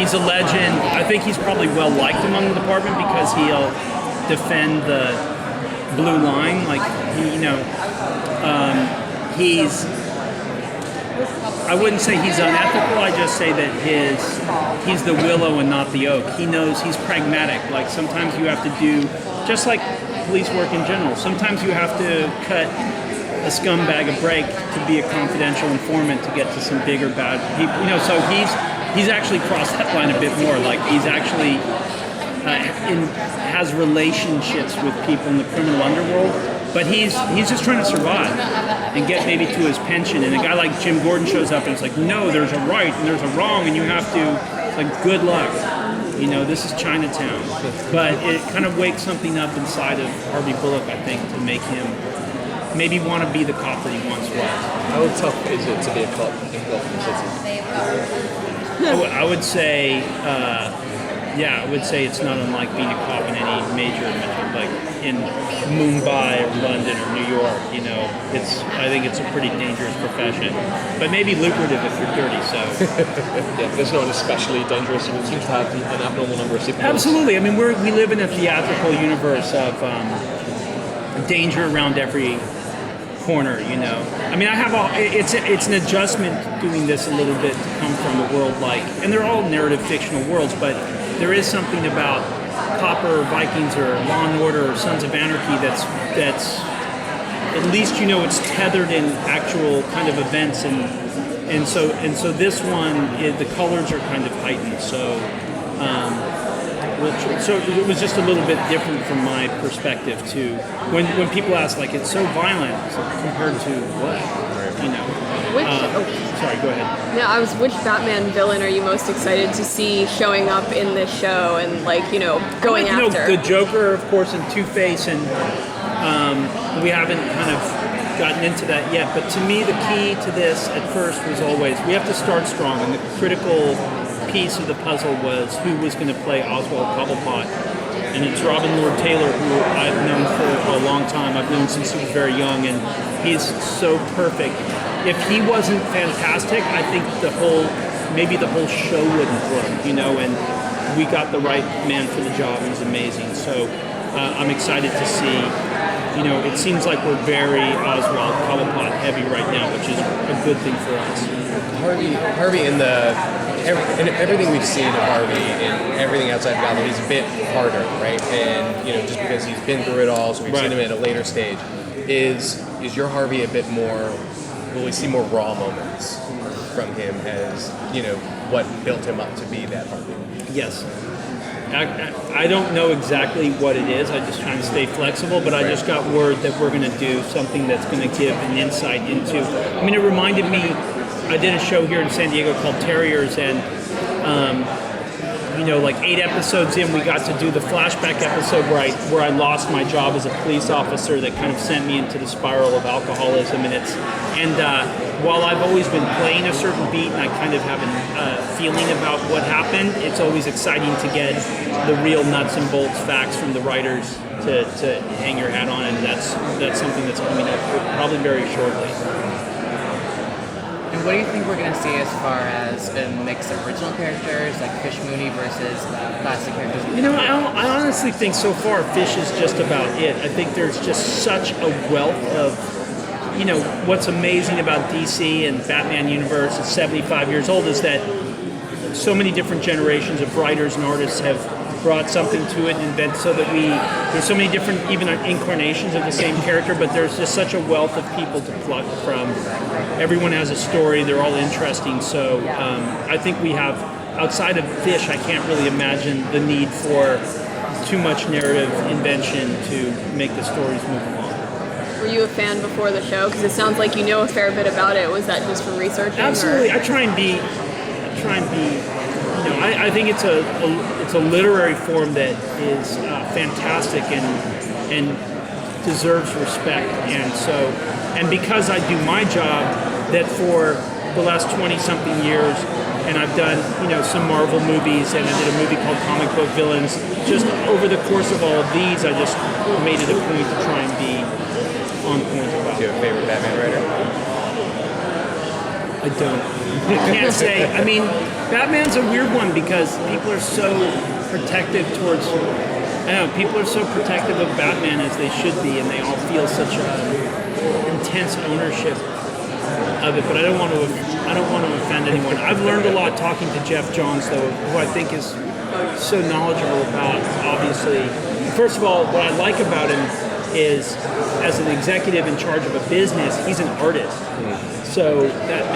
He's a legend. I think he's probably well liked among the department because he'll defend the blue line. Like he's. I wouldn't say he's unethical. I just say that he's the willow and not the oak. He knows he's pragmatic. Like sometimes you have to do, just like police work in general. Sometimes you have to cut a scumbag a break to be a confidential informant to get to some bigger bad people. So he's actually crossed that line a bit more. Like he's actually has relationships with people in the criminal underworld. But he's just trying to survive and get maybe to his pension. And a guy like Jim Gordon shows up and it's like, no, there's a right and there's a wrong, and you have to. It's like, good luck. This is Chinatown. But it kind of wakes something up inside of Harvey Bullock, I think, to make him maybe want to be the cop that he once was. How tough is it to be a cop in Gotham City? I would say, I would say it's not unlike being a cop in any major metro, like in Mumbai or London or New York. I think it's a pretty dangerous profession, but maybe lucrative if you're dirty. So yeah, it's not especially dangerous. It seems to have an abnormal number of supervillains. Absolutely. I mean, we live in a theatrical universe of danger around every corner. I mean, it's an adjustment doing this a little bit to come from a world like, and they're all narrative fictional worlds, but there is something about Copper, Vikings, or Law and Order, or Sons of Anarchy that's at least it's tethered in actual kind of events, and so this one the colors are kind of heightened. So it was just a little bit different from my perspective too. When people ask like it's so violent compared to what, sorry, go ahead. Yeah, which Batman villain are you most excited to see showing up in this show and going after? The Joker, of course, and Two-Face, and we haven't kind of gotten into that yet. But to me, the key to this at first was always we have to start strong, and the critical piece of the puzzle was who was going to play Oswald Cobblepot. And it's Robin Lord Taylor, who I've known for a long time. I've known since he was very young, and he's so perfect. If he wasn't fantastic, I think the whole show wouldn't work, and we got the right man for the job. He's amazing. So I'm excited to see, it seems like we're very Oswald Cobblepot heavy right now, which is a good thing for us. Harvey in everything we've seen of Harvey and everything outside of Gotham, he's a bit harder, right? And just because he's been through it all, so we've seen him at a later stage. Is your Harvey a bit more? Will we see more raw moments from him as what built him up to be that Harvey? Yes. I don't know exactly what it is. I just try to stay flexible, but I just got word that we're going to do something that's going to give an insight into. I mean, it reminded me. I did a show here in San Diego called Terriers, and like 8 episodes in, we got to do the flashback episode where I lost my job as a police officer that kind of sent me into the spiral of alcoholism, and while I've always been playing a certain beat and I kind of have a feeling about what happened, it's always exciting to get the real nuts and bolts facts from the writers to hang your hat on, and that's something that's coming up probably very shortly. And what do you think we're going to see as far as a mix of original characters like Fish Mooney versus classic characters? I honestly think so far Fish is just about it. I think there's just such a wealth of, what's amazing about DC and Batman universe at 75 years old is that so many different generations of writers and artists have brought something to it and invented so that there's so many different even incarnations of the same character, but there's just such a wealth of people to pluck from. Everyone has a story, they're all interesting, so I think we have, outside of Fish, I can't really imagine the need for too much narrative invention to make the stories move along. Were you a fan before the show? Because it sounds like you know a fair bit about it. Was that just from researching? Absolutely. I try and be. I think it's a literary form that is fantastic and deserves respect. And because I do my job, that for the last 20-something years, and I've done some Marvel movies, and I did a movie called Comic Book Villains. Just over the course of all of these, I just made it a point to try and be on point about. Do you have a favorite Batman writer? I don't. I can't say. I mean, Batman's a weird one because people are so protective towards. I don't know. People are so protective of Batman as they should be, and they all feel such intense ownership of it. But I don't want to. I don't want to offend anyone. I've learned a lot talking to Jeff Johns, though, who I think is so knowledgeable about. Obviously, first of all, what I like about him is, as an executive in charge of a business, he's an artist. So that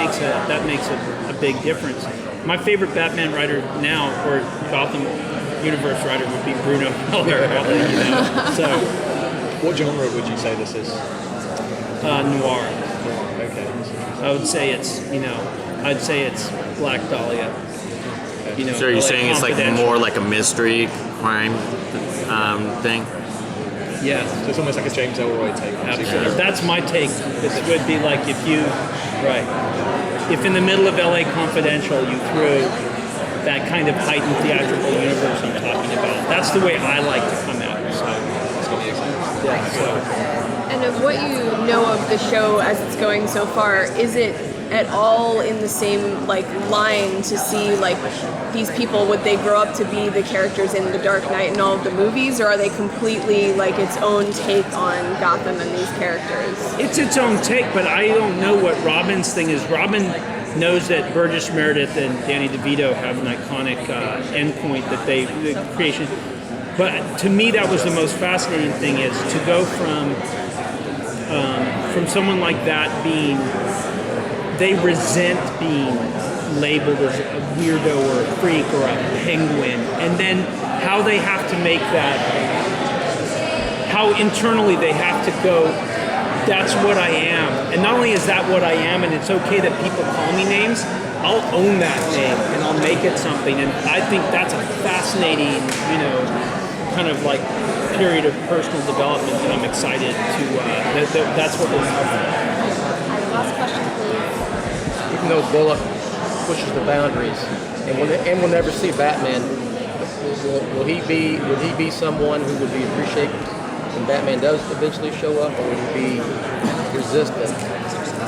makes a big difference. My favorite Batman writer now, or Gotham universe writer, would be Bruno Heller. So, what genre would you say this is? Noir. Okay. I would say it's I'd say it's Black Dahlia. So you're LA saying it's like Confidential. more like a mystery crime thing? Yes. So it's almost like a James Ellroy take. Absolutely. That's my take. This would be like if in the middle of LA Confidential you threw that kind of heightened theatrical universe I'm talking about. That's the way I like to come at it. So. It's going to be exciting. Yeah. So. And of what you know of the show as it's going so far, is it at all in the same line to see these people, would they grow up to be the characters in The Dark Knight and all of the movies, or are they completely its own take on Gotham and these characters? It's its own take, but I don't know what Robin's thing is. Robin knows that Burgess Meredith and Danny DeVito have an iconic endpoint that the creation. But to me, that was the most fascinating thing, is to go from someone like that being, they resent being labeled as a weirdo or a freak or a penguin, and then how they have to make that, how internally they have to go, that's what I am. And not only is that what I am, and it's okay that people call me names, I'll own that name and I'll make it something. And I think that's a fascinating, kind of period of personal development that I'm excited to, that's what we'll have. Last question, please. Even though Bullock pushes the boundaries, and we'll never see Batman, will he be someone who would be appreciated when Batman does eventually show up, or would he be resistant,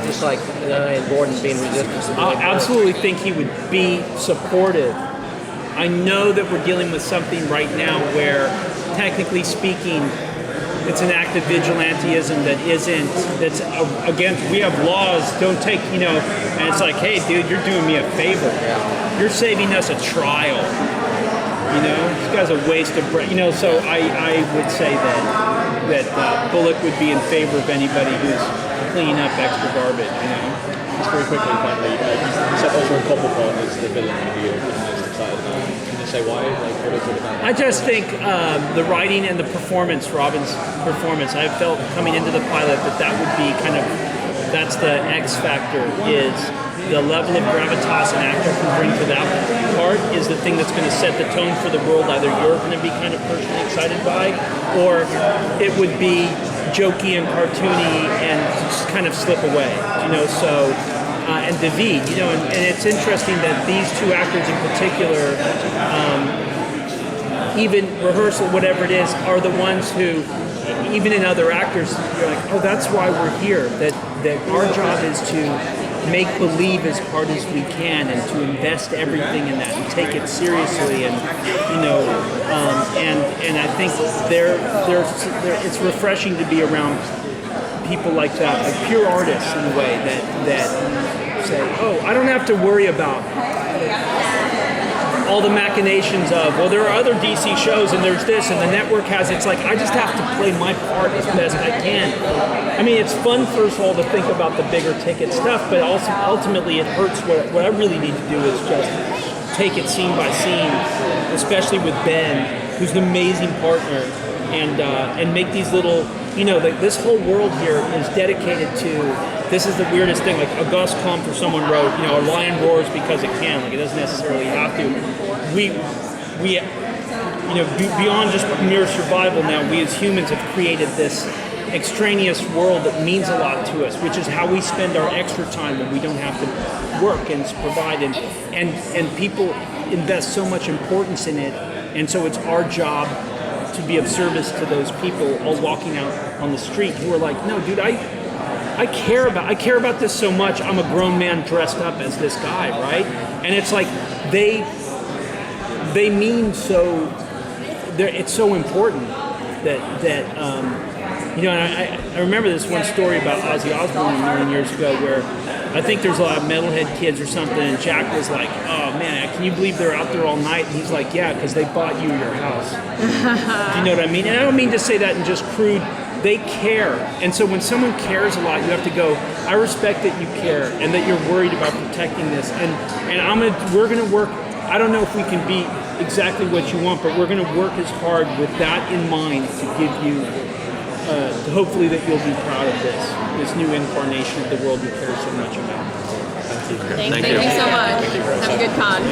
just like and Gordon being resistant? I absolutely think he would be supportive. I know that we're dealing with something right now where, technically speaking, it's an act of vigilantism that's against, we have laws, don't take, and it's like, hey, dude, you're doing me a favor. Yeah. You're saving us a trial. This guy's a waste of breath. So I would say that Bullock would be in favor of anybody who's cleaning up extra garbage, Just very quickly, finally, you said Osborne Cobblepot is the villain who you're most excited about. Can you say why? What is it about? I just think the writing and the performance, Robin's performance, I felt coming into the pilot that would be that's the X factor, is the level of gravitas an actor can bring to that part is the thing that's going to set the tone for the world either you're going to be kind of personally excited by, or it would be jokey and cartoony and just kind of slip away, and David, and it's interesting that these two actors in particular, even rehearsal, whatever it is, are the ones who, even in other actors, you're like, oh, that's why we're here, that our job is to make believe as hard as we can and to invest everything in that and take it seriously, and and I think it's refreshing to be around people like that, like pure artists in a way that say, oh, I don't have to worry about all the machinations of, well, there are other DC shows and there's this and the network has, it's like, I just have to play my part as best I can. I mean, it's fun, first of all, to think about the bigger ticket stuff, but also ultimately it hurts. What I really need to do is just take it scene by scene, especially with Ben, who's an amazing partner, and make these little, this whole world here is dedicated to, this is the weirdest thing, like Auguste Comte or someone wrote, a lion roars because it can, it doesn't necessarily have to. We beyond just mere survival now, we as humans have created this extraneous world that means a lot to us, which is how we spend our extra time when we don't have to work and provide, and people invest so much importance in it, and so it's our job to be of service to those people all walking out on the street who are like, no, dude, I care about this so much. I'm a grown man dressed up as this guy, right? And it's like they mean so. It's so important that you know. And I remember this one story about Ozzy Osbourne a million years ago, where I think there's a lot of metalhead kids or something, and Jack was like, "Oh man, can you believe they're out there all night?" And he's like, "Yeah, because they bought you your house." Do you know what I mean? And I don't mean to say that in just crude. They care, and so when someone cares a lot, you have to go, I respect that you care and that you're worried about protecting this, and we're gonna work. I don't know if we can be exactly what you want, but we're gonna work as hard with that in mind to give you, hopefully that you'll be proud of this new incarnation of the world you care so much about. Thank you so much. Have a good con.